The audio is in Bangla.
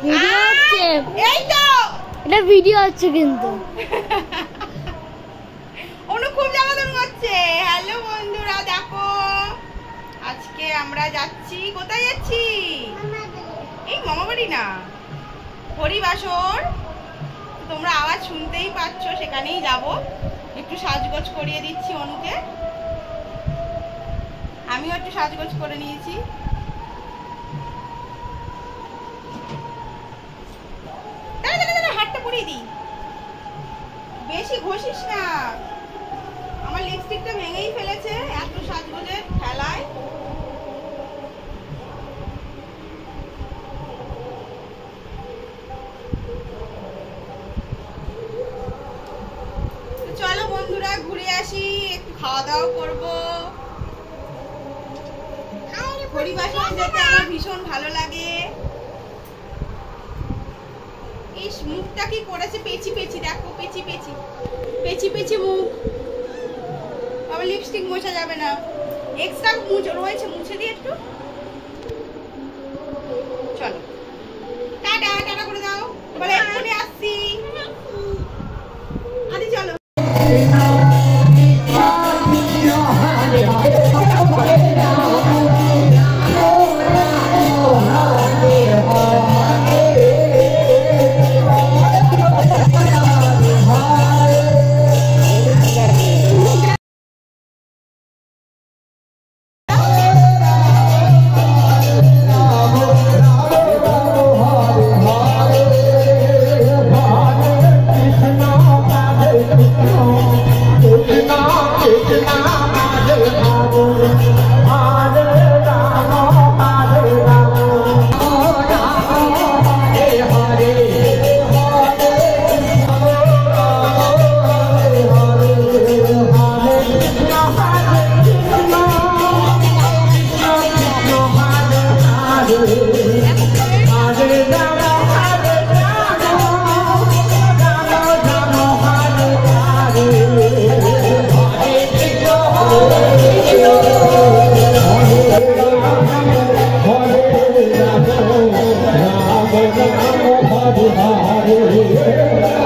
ভিডিও হচ্ছে, এই তো এটা ভিডিও হচ্ছে কিন্তু অনু খুব জ্বালাতন করছে। হ্যালো বন্ধুরা, দেখো আজকে আমরা যাচ্ছি, কোথায় যাচ্ছি? এই মামা বাড়ি না, হরিবাসর। তোমরা আওয়াজ শুনতেই পাচ্ছ, সেখানেই যাব। একটু সাজগোজ করিয়ে দিচ্ছি অনুকে, আমিও একটু সাজগোজ করে নিয়েছি। হাতটা পুড়িয়ে দিই, বেশি ঘষিস না, আমার লিপস্টিকটা ভেঙেই ফেলেছে এত সাজগোজের খেলায়। চলো বন্ধুরা ঘুরে আসি, একটু খাওয়া দাওয়া করবো। হরিবাসরে যেতে আমার ভীষণ ভালো লাগে। ইস, মুখটা কি করেছে পেঁচি পেঁচি, দেখো পেঁচি পেঁচি পেঁচি পেঁচি মুখ। আবার লিপস্টিক মোছা যাবে না, এক্সট্রা মুছে রয়েছে, মুছে দিয়ে একটু। চলো টাটা, টাটা করে দাও, বলে এক্ষুনি আসছি। আদি চলো। Hare